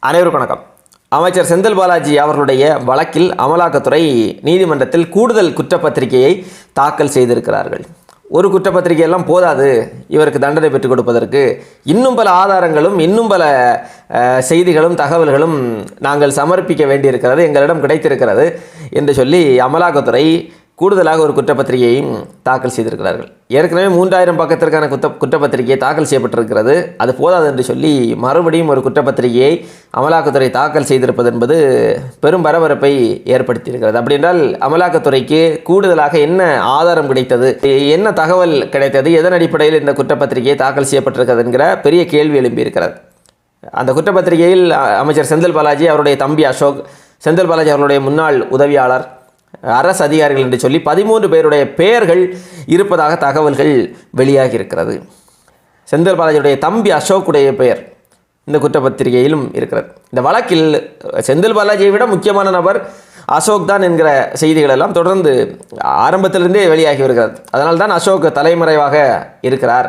அனைவருக்கும் வணக்கம். அமைச்சர் செந்தில் பாலாஜி அவர்களுடைய வழக்கில் அமலாக்கத்துறை நீதிமன்றத்தில் கூடுதல் குற்றப்பத்திரிகையை தாக்கல் செய்திருக்கிறார்கள். ஒரு குற்றப்பத்திரிகையெல்லாம் போதாது இவருக்கு தண்டனை பெற்றுக் கொடுப்பதற்கு, இன்னும் பல ஆதாரங்களும் இன்னும் பல செய்திகளும் தகவல்களும் நாங்கள் சமர்ப்பிக்க வேண்டியிருக்கிறது, எங்களிடம் கிடைத்திருக்கிறது என்று சொல்லி அமலாக்கத்துறை கூடுதலாக ஒரு குற்றப்பத்திரிகையையும் தாக்கல் செய்திருக்கிறார்கள். ஏற்கனவே 3000 பக்கத்திற்கான குற்றப்பத்திரிகை தாக்கல் செய்யப்பட்டிருக்கிறது. அது போதாது என்று சொல்லி மறுபடியும் ஒரு குற்றப்பத்திரிகையை அமலாக்கத்துறை தாக்கல் செய்திருப்பது என்பது பெரும் பரபரப்பை ஏற்படுத்தியிருக்கிறது. அப்படி என்றால் அமலாக்கத்துறைக்கு கூடுதலாக என்ன ஆதாரம் கிடைத்தது, என்ன தகவல் கிடைத்தது, எதன் அடிப்படையில் இந்த குற்றப்பத்திரிகையை தாக்கல் செய்யப்பட்டிருக்கிறது என்கிற பெரிய கேள்வி எழும்பியிருக்கிறது. அந்த குற்றப்பத்திரிகையில் அமைச்சர் செந்தில் பாலாஜி, அவருடைய தம்பி அசோக், செந்தில் பாலாஜி அவர்களுடைய முன்னாள் உதவியாளர், அரசு அதிகாரிகள் என்று சொல்லி 13 பேருடைய பெயர்கள் இருப்பதாக தகவல்கள் வெளியாகி இருக்கிறது. செந்தில் பாலாஜியுடைய தம்பி அசோக்குடைய பெயர் இந்த குற்றப்பத்திரிகையிலும் இருக்கிறது. இந்த வழக்கில் செந்தில் பாலாஜியை விட முக்கியமான நபர் அசோக் தான் என்கிற செய்திகள் எல்லாம் தொடர்ந்து ஆரம்பத்திலிருந்தே வெளியாகி வருகிறது. அதனால் தான் அசோக் தலைமறைவாக இருக்கிறார்,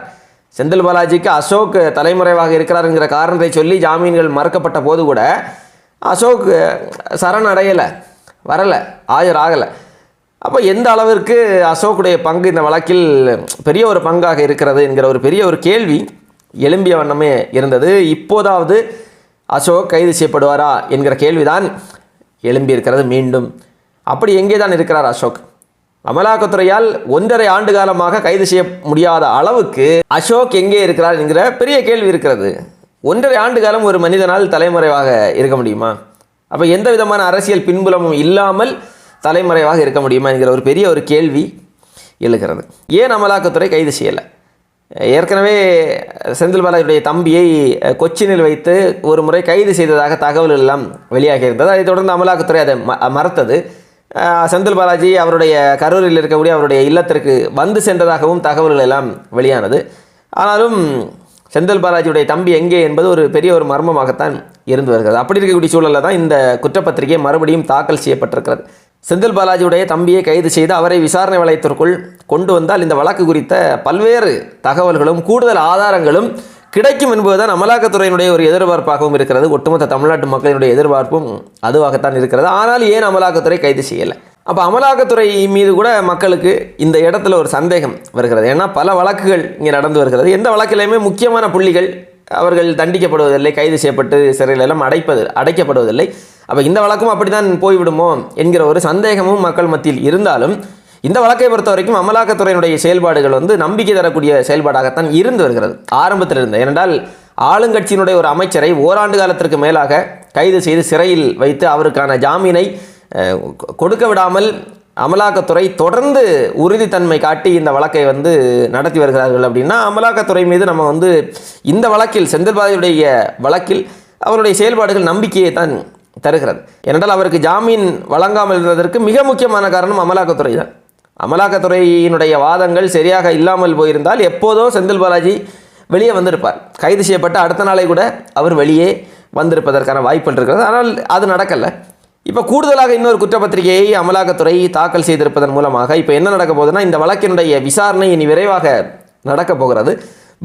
செந்தில் பாலாஜிக்கு அசோக் தலைமறைவாக இருக்கிறார் என்கிற காரணத்தை சொல்லி ஜாமீன்கள் மறுக்கப்பட்ட போது கூட அசோக் சரணடையலை, வரலை, ஆஜராகலை. அப்போ எந்த அளவிற்கு அசோக்குடைய பங்கு இந்த வழக்கில் பெரிய ஒரு பங்காக இருக்கிறது என்கிற ஒரு பெரிய ஒரு கேள்வி எழும்பிய வண்ணமே இருந்தது. இப்போதாவது அசோக் கைது செய்யப்படுவாரா என்கிற கேள்விதான் எழும்பியிருக்கிறது மீண்டும். அப்படி எங்கே தான் இருக்கிறார் அசோக்? அமலாக்கத்துறையால் 1.5 ஆண்டு காலமாக கைது செய்ய முடியாத அளவுக்கு அசோக் எங்கே இருக்கிறார் என்கிற பெரிய கேள்வி இருக்கிறது. 1.5 ஆண்டு காலம் ஒரு மனிதனால் தலைமறைவாக இருக்க முடியுமா? அப்போ எந்த விதமான அரசியல் பின்புலமும் இல்லாமல் தலைமறைவாக இருக்க முடியுமா என்கிற ஒரு பெரிய ஒரு கேள்வி எழுகிறது. ஏன் அமலாக்கத்துறை கைது செய்யலை? ஏற்கனவே செந்தில் பாலாஜியுடைய தம்பியை கொச்சினில் வைத்து ஒரு முறை கைது செய்ததாக தகவல்கள் எல்லாம் வெளியாகி இருந்தது. அதைத் தொடர்ந்து அமலாக்கத்துறை அதை மறுத்தது. செந்தில் பாலாஜி அவருடைய கரூரில் இருக்கக்கூடிய அவருடைய இல்லத்திற்கு வந்து சென்றதாகவும் தகவல்கள் எல்லாம் வெளியானது. ஆனாலும் செந்தில் பாலாஜியுடைய தம்பி எங்கே என்பது ஒரு பெரிய ஒரு மர்மமாகத்தான் இருந்து வருகிறது. அப்படி இருக்கக்கூடிய சூழலில் தான் இந்த குற்றப்பத்திரிகை மறுபடியும் தாக்கல் செய்யப்பட்டிருக்கிறது. செந்தில் பாலாஜியுடைய தம்பியை கைது செய்து அவரை விசாரணை வளையத்திற்குள் கொண்டு வந்தால் இந்த வழக்கு குறித்த பல்வேறு தகவல்களும் கூடுதல் ஆதாரங்களும் கிடைக்கும் என்பதுதான் அமலாக்கத்துறையினுடைய ஒரு எதிர்பார்ப்பாகவும் இருக்கிறது. ஒட்டுமொத்த தமிழ்நாட்டு மக்களினுடைய எதிர்பார்ப்பும் அதுவாகத்தான் இருக்கிறது. ஆனால் ஏன் அமலாக்கத்துறை கைது செய்யலை? அப்போ அமலாக்கத்துறை மீது கூட மக்களுக்கு இந்த இடத்துல ஒரு சந்தேகம் வருகிறது. ஏன்னா பல வழக்குகள் இங்கே நடந்து வருகிறது. எந்த வழக்கிலையுமே முக்கியமான புள்ளிகள் அவர்கள் தண்டிக்கப்படுவதில்லை, கைது செய்யப்பட்டு சிறையில் எல்லாம் அடைக்கப்படுவதில்லை. அப்போ இந்த வழக்கும் அப்படி தான் போய்விடுமோ என்கிற ஒரு சந்தேகமும் மக்கள் மத்தியில் இருந்தாலும் இந்த வழக்கை பொறுத்த வரைக்கும் அமலாக்கத்துறையினுடைய செயல்பாடுகள் நம்பிக்கை தரக்கூடிய செயல்பாடாகத்தான் இருந்து வருகிறது ஆரம்பத்திலிருந்து. ஏனென்றால் ஆளுங்கட்சியினுடைய ஒரு அமைச்சரை ஓராண்டு காலத்திற்கு மேலாக கைது செய்து சிறையில் வைத்து அவருக்கான ஜாமீனை கொடுக்க விடாமல் அமலாக்கத்துறை தொடர்ந்து உறுதித்தன்மை காட்டி இந்த வழக்கை நடத்தி வருகிறார்கள். அப்படின்னா அமலாக்கத்துறை மீது நம்ம இந்த வழக்கில் செந்தில் பாலாஜியுடைய வழக்கில் அவருடைய செயல்பாடுகள் நம்பிக்கையை தான் தருகிறது. ஏனென்றால் அவருக்கு ஜாமீன் வழங்காமல் இருந்ததற்கு மிக முக்கியமான காரணம் அமலாக்கத்துறை தான். அமலாக்கத்துறையினுடைய வாதங்கள் சரியாக இல்லாமல் போயிருந்தால் எப்போதோ செந்தில் பாலாஜி வெளியே வந்திருப்பார். கைது செய்யப்பட்ட அடுத்த நாளை கூட அவர் வெளியே வந்திருப்பதற்கான வாய்ப்புகள் இருக்கிறது. ஆனால் அது நடக்கலை. இப்போ கூடுதலாக இன்னொரு குற்றப்பத்திரிகையை அமலாக்கத்துறை தாக்கல் செய்திருப்பதன் மூலமாக இப்போ என்ன நடக்க போகுதுன்னா, இந்த வழக்கினுடைய விசாரணை இனி விரைவாக நடக்கப் போகிறது.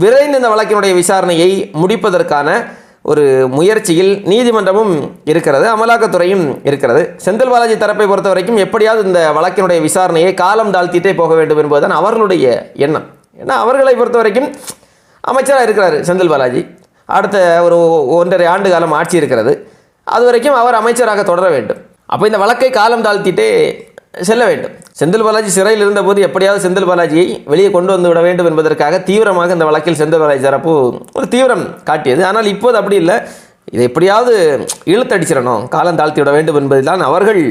விரைந்து இந்த வழக்கினுடைய விசாரணையை முடிப்பதற்கான ஒரு முயற்சியில் நீதிமன்றமும் இருக்கிறது, அமலாக்கத்துறையும் இருக்கிறது. செந்தில் பாலாஜி தரப்பை பொறுத்த வரைக்கும் எப்படியாவது இந்த வழக்கினுடைய விசாரணையை காலம் தாழ்த்திட்டே போக வேண்டும் என்பதுதான் அவர்களுடைய எண்ணம். ஏன்னா அவர்களை பொறுத்த வரைக்கும் அமைச்சராக இருக்கிறார் செந்தில் பாலாஜி. அடுத்த ஒரு 1.5 ஆண்டு காலம் ஆட்சி இருக்கிறது. அது வரைக்கும் அவர் அமைச்சராக தொடர வேண்டும். அப்போ இந்த வழக்கை காலம் தாழ்த்திட்டே செல்ல வேண்டும். செந்தில் பாலாஜி சிறையில் இருந்தபோது எப்படியாவது செந்தில் பாலாஜியை வெளியே கொண்டு வந்து விட வேண்டும் என்பதற்காக தீவிரமாக இந்த வழக்கில் செந்தில் பாலாஜி தரப்பு ஒரு தீவிரம் காட்டியது. ஆனால் இப்போது அப்படி இல்லை. இதை எப்படியாவது இழுத்தடிச்சிடணும், காலம் தாழ்த்தி விட வேண்டும் என்பதில்தான் அவர்கள்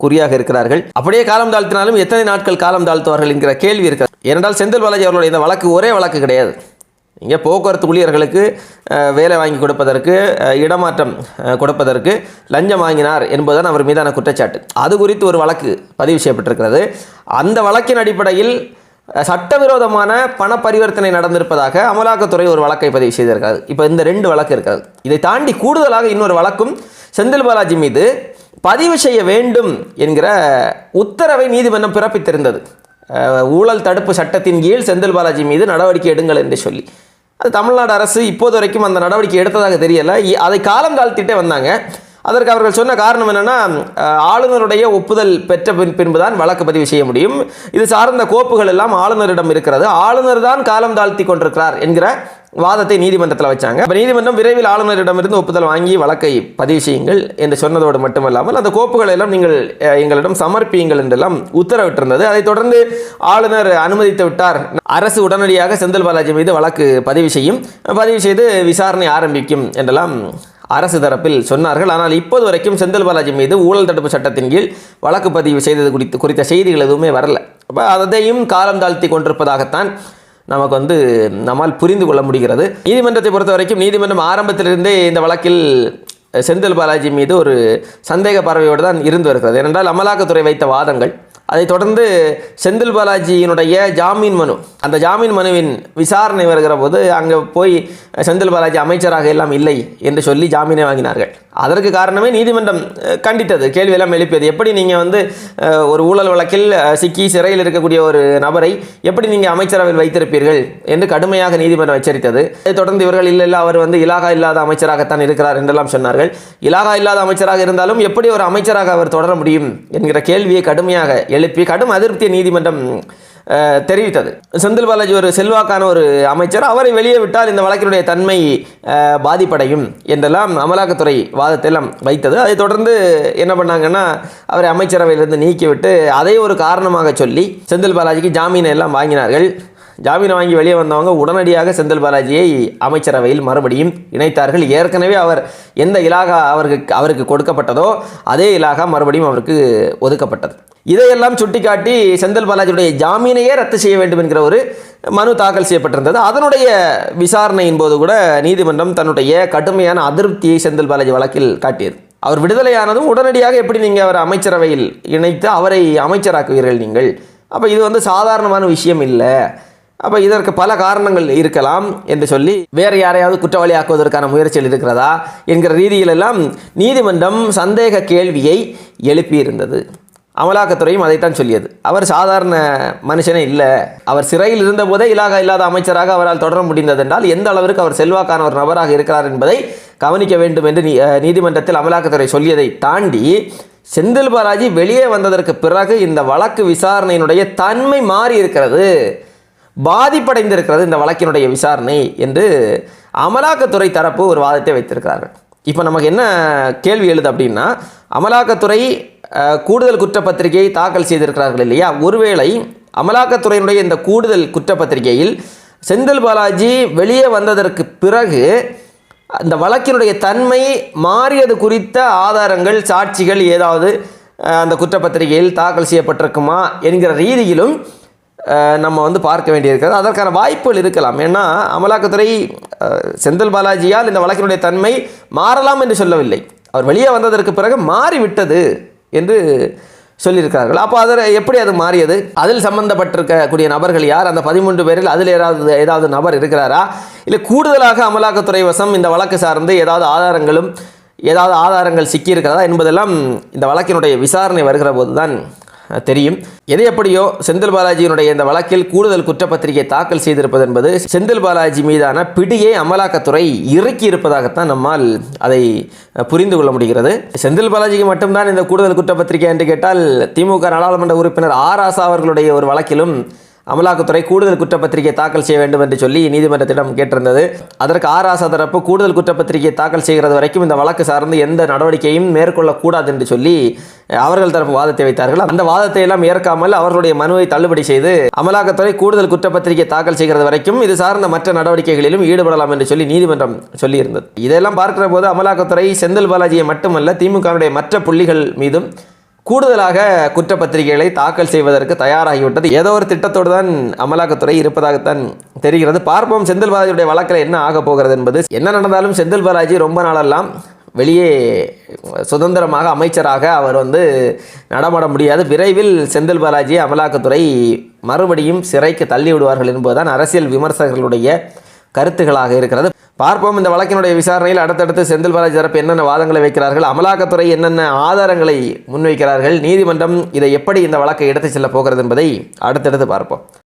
குறியாக இருக்கிறார்கள். அப்படியே காலம் தாழ்த்தினாலும் எத்தனை நாட்கள் காலம் தாழ்த்துவார்கள் என்கிற கேள்வி இருக்கிறது. ஏனென்றால் செந்தில் பாலாஜி அவர்களுடைய இந்த வழக்கு ஒரே வழக்கு கிடையாது. இங்கே போக்குவரத்து ஊழியர்களுக்கு வேலை வாங்கி கொடுப்பதற்கு, இடமாற்றம் கொடுப்பதற்கு லஞ்சம் வாங்கினார் என்பதுதான் அவர் மீதான குற்றச்சாட்டு. அது குறித்து ஒரு வழக்கு பதிவு செய்யப்பட்டிருக்கிறது. அந்த வழக்கின் அடிப்படையில் சட்டவிரோதமான பண பரிவர்த்தனை நடந்திருப்பதாக அமலாக்கத்துறை ஒரு வழக்கை பதிவு செய்திருக்கிறது. இப்போ இந்த 2 வழக்கு இருக்கிறது. இதை தாண்டி கூடுதலாக இன்னொரு வழக்கும் செந்தில் பாலாஜி மீது பதிவு செய்ய வேண்டும் என்கிற உத்தரவை நீதிமன்றம் பிறப்பித்திருந்தது. ஊழல் தடுப்பு சட்டத்தின் கீழ் செந்தில் பாலாஜி மீது நடவடிக்கை எடுங்கள் என்று சொல்லி அது தமிழ்நாடு அரசு இப்போது வரைக்கும் அந்த நடவடிக்கை எடுத்ததாக தெரியலை. அதை காலம் தாழ்த்திட்டே வந்தாங்க. அதற்கு அவர்கள் சொன்ன காரணம் என்னென்னா, ஆளுநருடைய ஒப்புதல் பெற்ற பின்புதான் வழக்கு பதிவு செய்ய முடியும், இது சார்ந்த கோப்புகள் எல்லாம் ஆளுநரிடம் இருக்கிறது, ஆளுநர் தான் காலம் தாழ்த்தி கொண்டிருக்கிறார் என்கிற வாதத்தை நீதிமன்றத்தில் வச்சாங்க. அப்போ நீதிமன்றம் விரைவில் ஆளுநரிடமிருந்து ஒப்புதல் வாங்கி வழக்கை பதிவு செய்யுங்கள் என்று சொன்னதோடு மட்டுமல்லாமல் அந்த கோப்புகளை எல்லாம் நீங்கள் எங்களிடம் சமர்ப்பியுங்கள் என்றெல்லாம் உத்தரவிட்டிருந்தது. அதைத் தொடர்ந்து ஆளுநர் அனுமதித்து விட்டார். அரசு உடனடியாக செந்தில் பாலாஜி மீது வழக்கு பதிவு செய்து விசாரணை ஆரம்பிக்கும் என்றெல்லாம் அரசு தரப்பில் சொன்னார்கள். ஆனால் இப்போது வரைக்கும் செந்தில் பாலாஜி மீது ஊழல் தடுப்பு சட்டத்தின் கீழ் வழக்கு பதிவு செய்தது குறித்த செய்திகள் எதுவுமே வரல. அப்போ அதையும் காலம் தாழ்த்தி கொண்டிருப்பதாகத்தான் நமக்கு நம்மால் புரிந்து கொள்ள முடிகிறது. நீதிமன்றத்தை பொறுத்த வரைக்கும் நீதிமன்றம் ஆரம்பத்திலிருந்தே இந்த வழக்கில் செந்தில் பாலாஜி மீது ஒரு சந்தேக பார்வையோடு தான் இருந்து வருகிறது. ஏனென்றால் அமலாக்கத்துறை வைத்த வாதங்கள், அதைத் தொடர்ந்து செந்தில் பாலாஜியினுடைய ஜாமீன் மனு, அந்த ஜாமீன் மனுவின் விசாரணை வருகிற போது அங்கே போய் செந்தில் பாலாஜி அமைச்சராக எல்லாம் இல்லை என்று சொல்லி ஜாமீனை வாங்கினார்கள். அதற்கு காரணமே நீதிமன்றம் கண்டித்தது, கேள்வியெல்லாம் எழுப்பியது. எப்படி நீங்கள் ஒரு ஊழல் வழக்கில் சிக்கி சிறையில் இருக்கக்கூடிய ஒரு நபரை எப்படி நீங்கள் அமைச்சரவையில் வைத்திருப்பீர்கள் என்று கடுமையாக நீதிமன்றம் எச்சரித்தது. அதைத் தொடர்ந்து இவர்கள் இல்லை அவர் இலாகா இல்லாத அமைச்சராகத்தான் இருக்கிறார் என்றெல்லாம் சொன்னார்கள். இலாகா இல்லாத அமைச்சராக இருந்தாலும் எப்படி ஒரு அமைச்சராக அவர் தொடர முடியும் என்கிற கேள்வியை கடுமையாக எழுப்பி கடும் அதிருப்தியை நீதிமன்றம் தெரிவித்தது. செந்தில் பாலாஜி ஒரு செல்வாக்கான ஒரு அமைச்சர், அவரை வெளியே விட்டால் இந்த வழக்கினுடைய தன்மை பாதிப்படையும் என்றெல்லாம் அமலாக்கத்துறை வாதத்தெல்லாம் வைத்தது. அதை தொடர்ந்து என்ன பண்ணாங்கன்னா, அவரை அமைச்சரவையிலிருந்து நீக்கிவிட்டு அதை ஒரு காரணமாக சொல்லி செந்தில் பாலாஜிக்கு ஜாமீனை எல்லாம் வாங்கினார்கள். ஜாமீனை வாங்கி வெளியே வந்தவங்க உடனடியாக செந்தில் பாலாஜியை அமைச்சரவையில் மறுபடியும் இணைத்தார்கள். ஏற்கனவே அவர் எந்த இலாகா அவருக்கு கொடுக்கப்பட்டதோ அதே இலாகா மறுபடியும் அவருக்கு ஒதுக்கப்பட்டது. இதையெல்லாம் சுட்டிக்காட்டி செந்தில் பாலாஜியுடைய ஜாமீனையே ரத்து செய்ய வேண்டும் என்கிற ஒரு மனு தாக்கல் செய்யப்பட்டிருந்தது. அதனுடைய விசாரணையின் போது கூட நீதிமன்றம் தன்னுடைய கடுமையான அதிருப்தியை செந்தில் பாலாஜி வழக்கில் காட்டியது. அவர் விடுதலையானதும் உடனடியாக எப்படி நீங்கள் அவர் அமைச்சரவையில் இணைத்து அவரை அமைச்சராக்குவீர்கள் நீங்கள்? அப்போ இது சாதாரணமான விஷயம் இல்லை, அப்போ இதற்கு பல காரணங்கள் இருக்கலாம் என்று சொல்லி வேறு யாரையாவது குற்றவாளி ஆக்குவதற்கான முயற்சிகள் இருக்கிறதா என்கிற ரீதியிலெல்லாம் நீதிமன்றம் சந்தேக கேள்வியை எழுப்பியிருந்தது. அமலாக்கத்துறையும் அதைத்தான் சொல்லியது. அவர் சாதாரண மனுஷனே இல்லை, அவர் சிறையில் இருந்தபோதே இலாகா இல்லாத அமைச்சராக அவரால் தொடர முடிந்தது என்றால் எந்த அளவிற்கு அவர் செல்வாக்கான ஒரு நபராக இருக்கிறார் என்பதை கவனிக்க வேண்டும் என்று நீதிமன்றத்தில் அமலாக்கத்துறை சொல்லியதை தாண்டி செந்தில் பாலாஜி வெளியே வந்ததற்கு பிறகு இந்த வழக்கு விசாரணையினுடைய தன்மை மாறி இருக்கிறது, பாதிப்படைந்திருக்கிறது இந்த வழக்கினுடைய விசாரணை என்று அமலாக்கத்துறை தரப்பு ஒரு வாதத்தை வைத்திருக்கிறார்கள். இப்போ நமக்கு என்ன கேள்வி எழுது அப்படின்னா, அமலாக்கத்துறை கூடுதல் குற்றப்பத்திரிகையை தாக்கல் செய்திருக்கிறார்கள் இல்லையா? ஒருவேளை அமலாக்கத்துறையினுடைய இந்த கூடுதல் குற்றப்பத்திரிகையில் செந்தில் பாலாஜி வெளியே வந்ததற்கு பிறகு அந்த வழக்கினுடைய தன்மை மாறியது குறித்த ஆதாரங்கள், சாட்சிகள் ஏதாவது அந்த குற்றப்பத்திரிகையில் தாக்கல் செய்யப்பட்டிருக்குமா என்கிற ரீதியிலும் நம்ம பார்க்க வேண்டியிருக்கிறது. அதற்கான வாய்ப்புகள் இருக்கலாம். ஏன்னா அமலாக்கத்துறை செந்தில் பாலாஜியால் இந்த வழக்கினுடைய தன்மை மாறலாம் என்று சொல்லவில்லை, அவர் வெளியே வந்ததற்கு பிறகு மாறிவிட்டது என்று சொல்லியிருக்கிறார்கள். அப்போ எப்படி அது மாறியது? அதில் சம்பந்தப்பட்டிருக்கக்கூடிய நபர்கள் யார்? அந்த 13 பேரில் அதில் ஏதாவது நபர் இருக்கிறாரா? இல்லை கூடுதலாக அமலாக்கத்துறை வசம் இந்த வழக்கு சார்ந்து ஏதாவது ஆதாரங்கள் சிக்கியிருக்கிறதா என்பதெல்லாம் இந்த வழக்கினுடைய விசாரணை வருகிற போது தான் தெரியும். எது எப்படியோ செந்தில் பாலாஜியினுடைய இந்த வழக்கில் கூடுதல் குற்றப்பத்திரிகை தாக்கல் செய்திருப்பது என்பது செந்தில் பாலாஜி மீதான பிடியை அமலாக்கத்துறை இறுக்கி இருப்பதாகத்தான் நம்மால் அதை புரிந்து கொள்ள முடிகிறது. செந்தில் பாலாஜிக்கு மட்டும்தான் இந்த கூடுதல் குற்றப்பத்திரிகை என்று கேட்டால் திமுக நாடாளுமன்ற உறுப்பினர் ராசா அவர்களுடைய ஒரு வழக்கிலும் அமலாக்கத்துறை கூடுதல் குற்றப்பத்திரிகை தாக்கல் செய்ய வேண்டும் என்று சொல்லி நீதிமன்றத்திடம் கேட்டிருந்தது. அதற்கு ராசா தரப்பு கூடுதல் குற்றப்பத்திரிகை தாக்கல் செய்கிறது வரைக்கும் இந்த வழக்கு சார்ந்து எந்த நடவடிக்கையும் மேற்கொள்ளக்கூடாது என்று சொல்லி அவர்கள் தரப்பு வாதத்தை வைத்தார்கள். அந்த வாதத்தை எல்லாம் ஏற்காமல் அவர்களுடைய மனுவை தள்ளுபடி செய்து அமலாக்கத்துறை கூடுதல் குற்றப்பத்திரிகை தாக்கல் செய்கிறது வரைக்கும் இது சார்ந்த மற்ற நடவடிக்கைகளிலும் ஈடுபடலாம் என்று சொல்லி நீதிமன்றம் சொல்லியிருந்தது. இதெல்லாம் பார்க்கிற போது அமலாக்கத்துறை செந்தில் பாலாஜியை மட்டுமல்ல திமுகவுடைய மற்ற புள்ளிகள் மீதும் கூடுதலாக குற்றப்பத்திரிகைகளை தாக்கல் செய்வதற்கு தயாராகிவிட்டது. ஏதோ ஒரு திட்டத்தோடு தான் அமலாக்கத்துறை இருப்பதாகத்தான் தெரிகிறது. பார்ப்போம் செந்தில் பாலாஜியுடைய வழக்கில் என்ன ஆக போகிறது என்பது. என்ன நடந்தாலும் செந்தில் பாலாஜி ரொம்ப நாளெல்லாம் வெளியே சுதந்திரமாக அமைச்சராக அவர் நடமாட முடியாது. விரைவில் செந்தில் பாலாஜியை அமலாக்கத்துறை மறுபடியும் சிறைக்கு தள்ளி விடுவார்கள் என்பதுதான் அரசியல் விமர்சகர்களுடைய கருத்துக்களாக இருக்கிறது. பார்ப்போம் இந்த வழக்கினுடைய விசாரணையில் அடுத்தடுத்து செந்தில் பாலாஜி தரப்பு என்னென்ன வாதங்களை வைக்கிறார்கள், அமலாக்கத்துறை என்னென்ன ஆதாரங்களை முன்வைக்கிறார்கள், நீதிமன்றம் இதை எப்படி இந்த வழக்கை எடுத்துச் செல்ல போகிறது என்பதை அடுத்தடுத்து பார்ப்போம்.